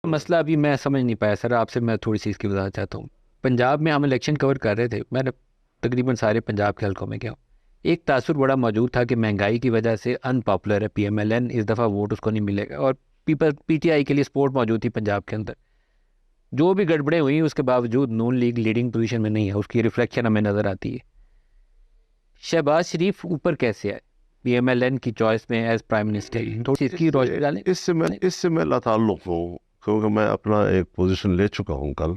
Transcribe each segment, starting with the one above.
مسئلہ ابھی میں سمجھ نہیں پایا سر، آپ سے میں تھوڑی سی اس کی وضاحت چاہتا ہوں. پنجاب میں ہم الیکشن کور کر رہے تھے، میں نے تقریباً سارے پنجاب کے حلقوں میں گیا ہوں. ایک تاثر بڑا موجود تھا کہ مہنگائی کی وجہ سے ان پاپولر ہے PMLN، اس دفعہ ووٹ اس کو نہیں ملے گا. اور PTI کے لیے سپورٹ موجود تھی پنجاب کے اندر. جو بھی گڑبڑیں ہوئی اس کے باوجود نون لیگ لیڈنگ پوزیشن میں نہیں ہے، اس کی ریفلیکشن ہمیں نظر آتی ہے. شہباز شریف اوپر کیسے آئے PMLN کی چوائس میں ایز پرائم منسٹر؟ تھوڑی اس کی روشنی ڈالیں. اس سے میں لاتعلق ہوں، کیونکہ میں اپنا ایک پوزیشن لے چکا ہوں کل،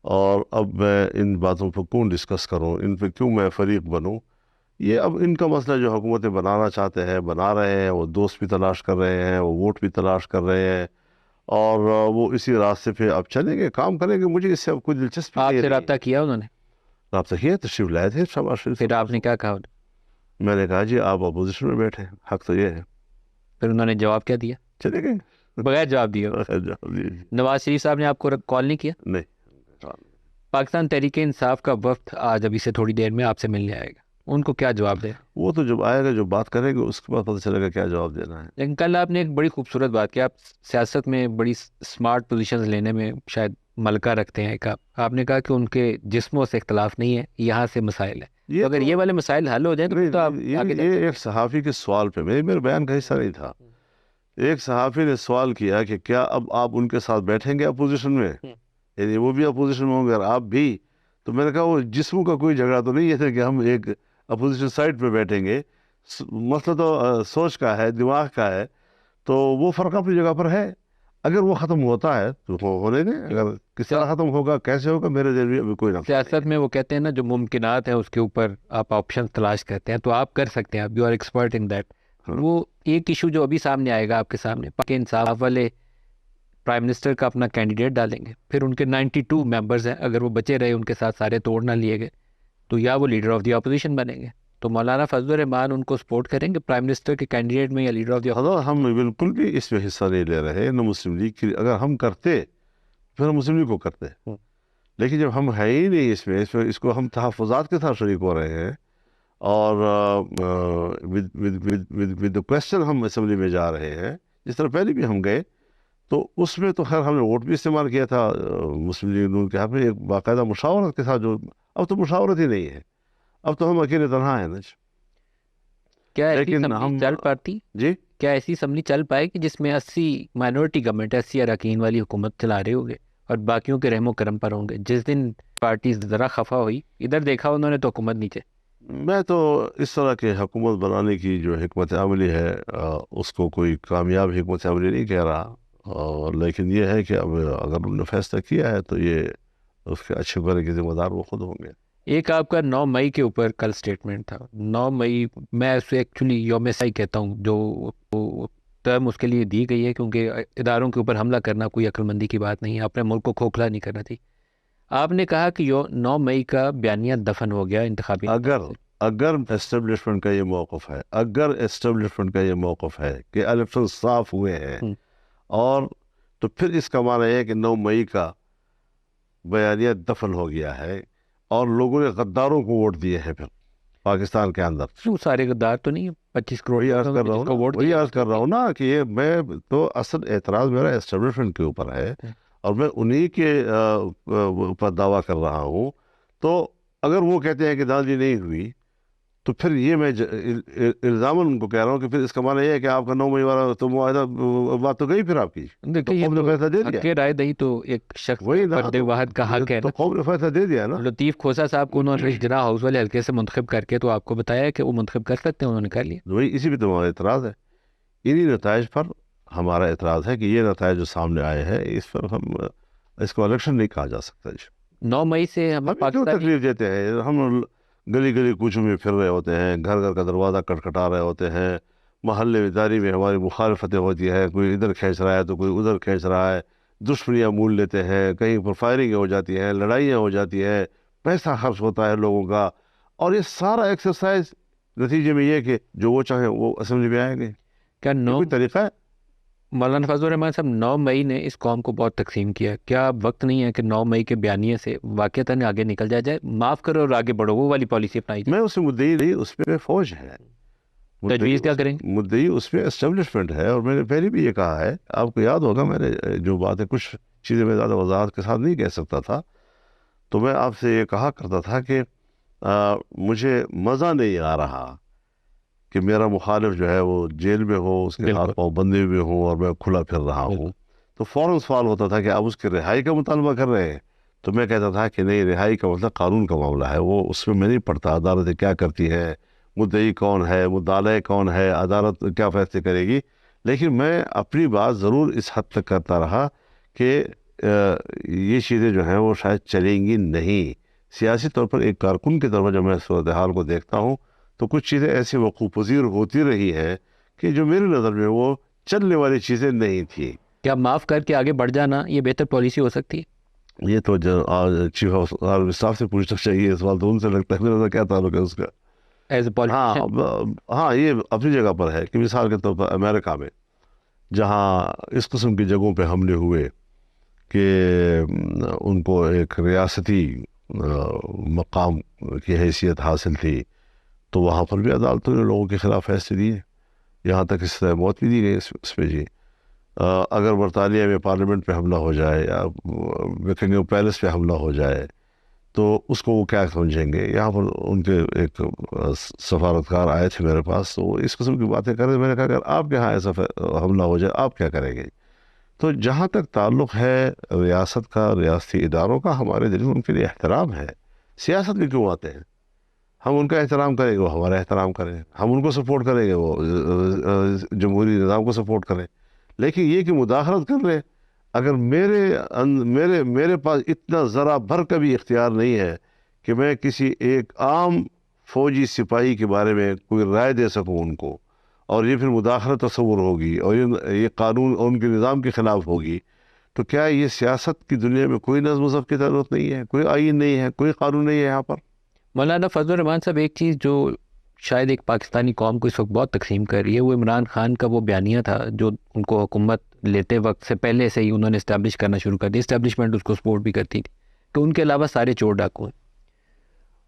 اور اب میں ان باتوں پہ کیوں ڈسکس کروں، ان پہ کیوں میں فریق بنوں. یہ اب ان کا مسئلہ جو حکومتیں بنانا چاہتے ہیں بنا رہے ہیں، وہ دوست بھی تلاش کر رہے ہیں، وہ ووٹ بھی تلاش کر رہے ہیں، اور وہ اسی راستے پہ اب چلیں گے، کام کریں گے. مجھے اس سے اب کوئی دلچسپی آپ نہیں سے رہی. رابطہ کیا انہوں نے؟ رابطہ کیا، تشریف لائے تھے شہباز شریف. پھر آپ نے کیا کہا؟ میں نے کہا جی آپ اپوزیشن میں بیٹھے، حق تو یہ ہے. پھر انہوں نے جواب کیا دیا؟ چلے گئے بغیر جواب دیے. نواز شریف صاحب نے آپ کو کال نہیں کیا؟ نہیں. پاکستان تحریک انصاف کا وفد آج ابھی سے تھوڑی دیر میں آپ سے ملنے آئے گا، ان کو کیا جواب دیں؟ وہ تو جب آئے گا، جو بات کرے گا، اس کے بعد پتہ چلے گا کیا جواب دینا ہے. لیکن کل آپ نے ایک بڑی خوبصورت بات کی، آپ سیاست میں بڑی سمارٹ پوزیشنز لینے میں شاید ملکہ رکھتے ہیں. آپ نے کہا کہ ان کے جسموں سے اختلاف نہیں ہے، یہاں سے مسائل ہیں. تو اگر یہ والے مسائل حل ہو جائیں تو آپ آگے یہ ایک صحافی کے سوال پہ میرے بیان کا حصہ نہیں تھا. ایک صحافی نے سوال کیا کہ کیا اب آپ ان کے ساتھ بیٹھیں گے اپوزیشن میں، یعنی وہ بھی اپوزیشن میں ہوں گے اور آپ بھی. تو میں نے کہا وہ جسموں کا کوئی جھگڑا تو نہیں ہے کہ ہم ایک اپوزیشن سائڈ پہ بیٹھیں گے. مسئلہ تو سوچ کا ہے، دماغ کا ہے. تو وہ فرق اپنی جگہ پر ہے. اگر وہ ختم ہوتا ہے تو ہونے دیں، اگر کس طرح ختم ہوگا، کیسے ہوگا، میرے ذہن میں ابھی کوئی نقصان. سیاست میں وہ کہتے ہیں نا، جو ممکنات ہیں اس کے اوپر آپ آپشن تلاش کرتے ہیں، تو آپ کر سکتے ہیں، آپ you are expert in that. وہ ایک ایشو جو ابھی سامنے آئے گا آپ کے سامنے، پاک انصاف والے پرائم منسٹر کا اپنا کینڈیڈیٹ ڈالیں گے، پھر ان کے 92 ممبرز ہیں، اگر وہ بچے رہے ان کے ساتھ سارے توڑ نہ لیے گئے تو یا وہ لیڈر آف دی اپوزیشن بنیں گے. تو مولانا فضل الرحمان ان کو سپورٹ کریں گے پرائم منسٹر کے کینڈیڈیٹ میں یا لیڈر آف دی اپوزیشن؟ ہم بالکل بھی اس میں حصہ نہیں لے رہے، نہ مسلم لیگ کی. اگر ہم کرتے پھر ہم مسلم لیگ کو کرتے، لیکن جب ہم ہے ہی نہیں اس کو ہم تحفظات کے ساتھ شریک ہو رہے ہیں، اور ود کوشچن ہم اسمبلی میں جا رہے ہیں، جس طرح پہلے بھی ہم گئے. تو اس میں تو خیر ہم نے ووٹ بھی استعمال کیا تھا مسلم لیگ نون کے حق میں، ایک باقاعدہ مشاورت کے ساتھ. جو اب تو مشاورت ہی نہیں ہے، اب تو ہم اکیلے تنہا ہیں نا. کیا ایسی اسمبلی چل پاتی؟ جی کیا ایسی اسمبلی چل پائے کہ جس میں 80 مائنورٹی گورنمنٹ، 80 اراکین والی حکومت چلا رہے ہوں گے اور باقیوں کے رحم و کرم پر ہوں گے؟ جس دن پارٹی ذرا خفا ہوئی، ادھر دیکھا انہوں نے تو حکومت نیچے. میں تو اس طرح کے حکومت بنانے کی جو حکمت عملی ہے اس کو کوئی کامیاب حکمت عملی نہیں کہہ رہا. لیکن یہ ہے کہ اب اگر انہوں نے فیصلہ کیا ہے تو یہ اس کے اچھے برے کے ذمہ دار وہ خود ہوں گے. ایک آپ کا 9 مئی کے اوپر کل سٹیٹمنٹ تھا. 9 مئی میں اسے ایکچولی یوم سیائی کہتا ہوں، جو ٹرم اس کے لیے دی گئی ہے، کیونکہ اداروں کے اوپر حملہ کرنا کوئی عقل مندی کی بات نہیں ہے، اپنے ملک کو کھوکھلا نہیں کرنا تھی. آپ نے کہا کہ 9 مئی کا بیانیہ دفن ہو گیا انتخابی. اگر اسٹیبلشمنٹ کا یہ موقف ہے کہ الیکشن صاف ہوئے ہیں، اور تو پھر اس کا معنی ہے کہ 9 مئی کا بیانیہ دفن ہو گیا ہے اور لوگوں نے غداروں کو ووٹ دیے ہیں. پھر پاکستان کے اندر سارے غدار تو نہیں، 25 کروڑ وہی عرض کر رہا ہوں نا کہ یہ میں تو اصل اعتراض میرا اسٹیبلشمنٹ کے اوپر ہے، اور میں انہی کے اوپر دعویٰ کر رہا ہوں. تو اگر وہ کہتے ہیں کہ دانجی نہیں ہوئی، تو پھر یہ میں الزاماً ان کو کہہ رہا ہوں کہ پھر اس کا معنی یہ ہے کہ آپ کا 9 مئی والا تو معاہدہ بات تو گئی. پھر آپ کی قوم نے فیصلہ دے دیا، رائے دہی تو ایک شخص فرد واحد کا حق ہے، تو قوم نے فیصلہ دے دیا نا. لطیف کھوسا صاحب کو انہوں نے جناح ہاؤس والے حلقے سے منتخب کر کے تو آپ کو بتایا کہ وہ منتخب کر سکتے ہیں، انہوں نے کر لیا. وہی اسی پہ تو ہمارا اعتراض ہے. انہی نتائج پر ہمارا اعتراض ہے کہ یہ نتائج جو سامنے آئے ہیں اس پر ہم اس کو الیکشن نہیں کہا جا سکتا. 9 مئی سے ہم کیوں تکلیف دیتے ہیں؟ ہم گلی گلی کوچوں میں پھر رہے ہوتے ہیں، گھر گھر کا دروازہ کٹکھٹا رہے ہوتے ہیں، محلے داری میں ہماری مخالفتیں ہوتی ہے، کوئی ادھر کھینچ رہا ہے تو کوئی ادھر کھینچ رہا ہے، دشمنیاں مول لیتے ہیں، کہیں پر فائرنگ ہو جاتی ہیں، لڑائیاں ہو جاتی ہیں، پیسہ خرچ ہوتا ہے لوگوں کا، اور یہ سارا ایکسرسائز نتیجے میں یہ کہ جو وہ چاہیں وہ اسمبلی میں آئیں گے. کیا کوئی طریقہ ہے؟ مولانا فضل الرحمان صاحب 9 مئی نے اس قوم کو بہت تقسیم کیا. کیا وقت نہیں ہے کہ 9 مئی کے بیانیے سے واقعتاً آگے نکل جائے، معاف کرو اور آگے بڑھو، وہ والی پالیسی اپنائی جائے؟ میں اس سے مدعی نہیں، اس پہ فوج ہے. تجویز کیا کریں گے؟ مدعی اس میں اسٹیبلشمنٹ ہے، اور میں نے پہلے بھی یہ کہا ہے، آپ کو یاد ہوگا میں نے جو باتیں کچھ چیزیں میں زیادہ وضاحت کے ساتھ نہیں کہہ سکتا تھا، تو میں آپ سے یہ کہا کرتا تھا کہ مجھے مزہ نہیں آ رہا کہ میرا مخالف جو ہے وہ جیل میں ہو، اس کے ہاتھ پاؤں بندھے ہوئے ہوں اور میں کھلا پھر رہا ہوں، تو فوراً سوال ہوتا تھا کہ آپ اس کی رہائی کا مطالبہ کر رہے ہیں؟ تو میں کہتا تھا کہ نہیں، رہائی کا مطلب قانون کا معاملہ ہے، وہ اس میں نہیں پڑتا عدالتیں کیا کرتی ہے، مدعی کون ہے، مدعا کون ہے، عدالت کیا فیصلے کرے گی. لیکن میں اپنی بات ضرور اس حد تک کرتا رہا کہ یہ چیزیں جو ہیں وہ شاید چلیں گی نہیں. سیاسی طور پر ایک کارکن کے طور پر جب میں صورتحال کو دیکھتا ہوں تو کچھ چیزیں ایسی وقوع پذیر ہوتی رہی ہے کہ جو میری نظر میں وہ چلنے والی چیزیں نہیں تھیں. کیا معاف کر کے آگے بڑھ جانا یہ بہتر پالیسی ہو سکتی ہے؟ یہ تو چیف آف اسٹاف سے پوچھنا چاہیے، سوال تو ان سے لگتا ہے، میرا کیا تعلق ہے اس کا. ایز اے پولیٹیشین ہاں یہ اپنی جگہ پر ہے کہ مثال کے طور پر امریکہ میں جہاں اس قسم کی جگہوں پہ حملے ہوئے کہ ان کو ایک ریاستی مقام کی حیثیت حاصل تھی، تو وہاں پر بھی عدالتوں نے لوگوں کے خلاف فیصلے دیے، یہاں تک اس سے موت بھی دی گئی اس پہ. جی اگر برطانیہ میں پارلیمنٹ پہ حملہ ہو جائے یا بکنگھم پیلس پہ حملہ ہو جائے تو اس کو وہ کیا سمجھیں گے. یہاں پر ان کے ایک سفارتکار آئے تھے میرے پاس، تو وہ اس قسم کی باتیں کر رہے. میں نے کہا اگر آپ کے یہاں ایسا حملہ ہو جائے آپ کیا کریں گے؟ تو جہاں تک تعلق ہے ریاست کا، ریاستی اداروں کا، ہمارے دل میں ان کے لیے احترام ہے. سیاست میں کیوں آتے ہیں؟ ہم ان کا احترام کریں گے، وہ ہمارا احترام کریں. ہم ان کو سپورٹ کریں گے، وہ جمہوری نظام کو سپورٹ کریں. لیکن یہ کہ مداخلت کر رہے، اگر میرے پاس اتنا ذرا بھر کا بھی اختیار نہیں ہے کہ میں کسی ایک عام فوجی سپاہی کے بارے میں کوئی رائے دے سکوں ان کو، اور یہ پھر مداخلت تصور ہوگی اور یہ قانون اور ان کے نظام کے خلاف ہوگی، تو کیا یہ سیاست کی دنیا میں کوئی نظم و ضبط کی ضرورت نہیں ہے؟ کوئی آئین نہیں ہے؟ کوئی قانون نہیں ہے یہاں پر؟ مولانا فضل الرحمان صاحب، ایک چیز جو شاید ایک پاکستانی قوم کو اس وقت بہت تقسیم کر رہی ہے، وہ عمران خان کا وہ بیانیہ تھا جو ان کو حکومت لیتے وقت سے پہلے سے ہی انہوں نے اسٹیبلش کرنا شروع کر دیا. اسٹیبلشمنٹ اس کو سپورٹ بھی کرتی تھی کہ ان کے علاوہ سارے چور ڈاکو ہیں.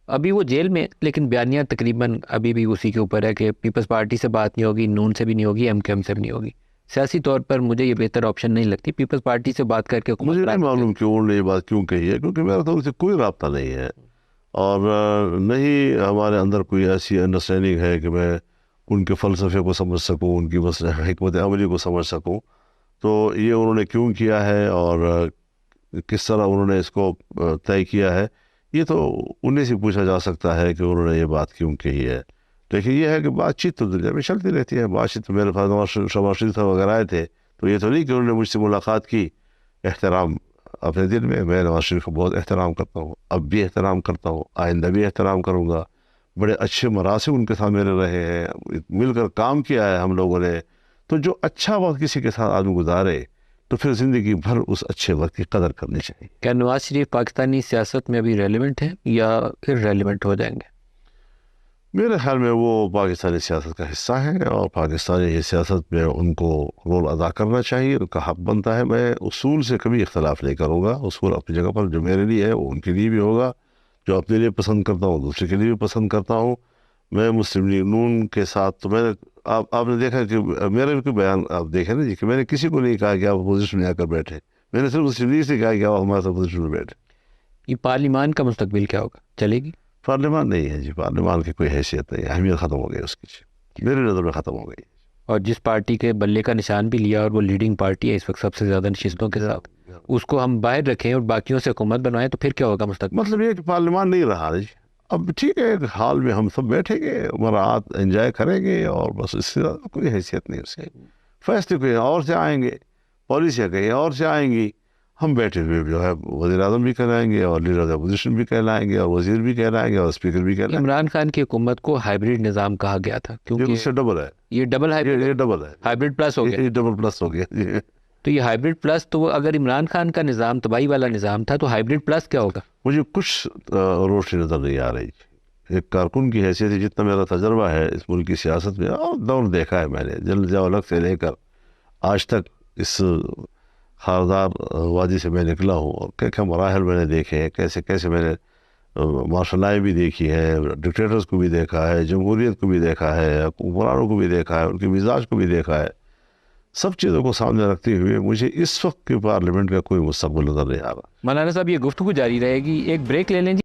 ابھی وہ جیل میں، لیکن بیانیہ تقریباً ابھی بھی اسی کے اوپر ہے کہ پیپلز پارٹی سے بات نہیں ہوگی، نون سے بھی نہیں ہوگی، ایم سے بھی نہیں ہوگی. سیاسی طور پر مجھے یہ بہتر آپشن نہیں لگتی پیپلز پارٹی سے بات کر کے. مجھے نہیں معلوم کہ انہوں نے یہ بات کیوں کہی ہے، کیونکہ میرا تو ان سے کوئی رابطہ نہیں ہے، اور نہیں ہمارے اندر کوئی ایسی انڈرسٹینڈنگ ہے کہ میں ان کے فلسفے کو سمجھ سکوں، ان کی بس حکمت عملی کو سمجھ سکوں. تو یہ انہوں نے کیوں کیا ہے اور کس طرح انہوں نے اس کو طے کیا ہے، یہ تو انہیں سے پوچھا جا سکتا ہے کہ انہوں نے یہ بات کیوں کہی ہے. لیکن یہ ہے کہ بات چیت تو دنیا میں چلتی رہتی ہے. بات چیت میرے پاس شہباز شریف صاحب وغیرہ آئے تھے، تو یہ تو نہیں کہ انہوں نے مجھ سے ملاقات کی. احترام اپنے دل میں نواز شریف کو بہت احترام کرتا ہوں، اب بھی احترام کرتا ہوں، آئندہ بھی احترام کروں گا. بڑے اچھے مراسم ان کے ساتھ میرے رہے ہیں، مل کر کام کیا ہے ہم لوگوں نے. تو جو اچھا وقت کسی کے ساتھ آدمی گزارے تو پھر زندگی بھر اس اچھے وقت کی قدر کرنی چاہیے. کیا نواز شریف پاکستانی سیاست میں ابھی ریلیونٹ ہیں یا ریلیونٹ ہو جائیں گے؟ میرے خیال میں وہ پاکستانی سیاست کا حصہ ہیں، اور پاکستانی سیاست میں ان کو رول ادا کرنا چاہیے، ان کا حق بنتا ہے. میں اصول سے کبھی اختلاف نہیں کروں گا. اصول اپنی جگہ پر جو میرے لیے ہے وہ ان کے لیے بھی ہوگا، جو اپنے لیے پسند کرتا ہوں دوسرے کے لیے بھی پسند کرتا ہوں. میں مسلم لیگ نون کے ساتھ تو میں نے آپ نے دیکھا کہ میرے بھی بیان آپ دیکھیں نا جی کہ میں نے کسی کو نہیں کہا کہ آپ اپوزیشن میں آ کر بیٹھے. میں نے صرف مسلم لیگ سے کہا کہ آپ ہمارے ساتھ اپوزیشن میں بیٹھے. یہ پارلیمان کا مستقبل کیا ہوگا؟ چلے گی؟ پارلیمان نہیں ہے جی، پارلیمان کی کوئی حیثیت نہیں ہے، اہمیت ختم ہو گئی اس کی، میری نظر میں ختم ہو گئی. اور جس پارٹی کے بلے کا نشان بھی لیا اور وہ لیڈنگ پارٹی ہے اس وقت سب سے زیادہ نشستوں کے ساتھ، اس کو ہم باہر رکھیں اور باقیوں سے حکومت بنوائیں تو پھر کیا ہوگا مستقبل؟ مطلب یہ کہ پارلیمان نہیں رہا جی. اب ٹھیک ہے، ایک حال میں ہم سب بیٹھیں گے، مراعات انجوائے کریں گے، اور بس اس سے زیادہ کوئی حیثیت نہیں اس کی. فیصلے کہیں اور سے آئیں گے، پالیسیاں کہیں اور سے آئیں گی. ہم بیٹھے ہوئے جو ہے وزیر اعظم بھی کہلائیں گے، اور لیڈر آف اپوزیشن بھی کہلائیں گے، اور وزیر بھی کہلائیں گے، اور اسپیکر بھی کہلائیں گے. عمران خان کی حکومت کو ہائیبریڈ نظام کہا گیا تھا یہ کیونکہ اس سے ڈبل ہے، یہ ڈبل یہ ڈبل ہے، ہائیبریڈ پلس ہو گیا. یہ ڈبل پلس ہو گیا جی. تو یہ ہائیبریڈ پلس، تو اگر عمران خان کا نظام تباہی والا نظام تھا تو ہائیبریڈ پلس کیا ہوگا؟ مجھے کچھ روشنی نظر نہیں آ رہی. ایک کارکن کی حیثیت سے جتنا میرا تجربہ ہے اس ملک کی سیاست میں، اور دور دیکھا ہے میں نے جنرل ضیاء الحق سے لے کر آج تک اس خاردار وادی سے میں نکلا ہوں، اور کیا کیا مراحل میں نے دیکھے ہیں، کیسے کیسے میں نے مارشل بھی دیکھی ہے، ڈکٹیٹرز کو بھی دیکھا ہے، جمہوریت کو بھی دیکھا ہے، حکمرانوں کو بھی دیکھا ہے، ان کے مزاج کو بھی دیکھا ہے. سب چیزوں کو سامنے رکھتے ہوئے مجھے اس وقت کے پارلیمنٹ کا کوئی مستقبل نظر نہیں آ رہا. مولانا صاحب یہ گفتگو جاری رہے گی، ایک بریک لے لیں جی.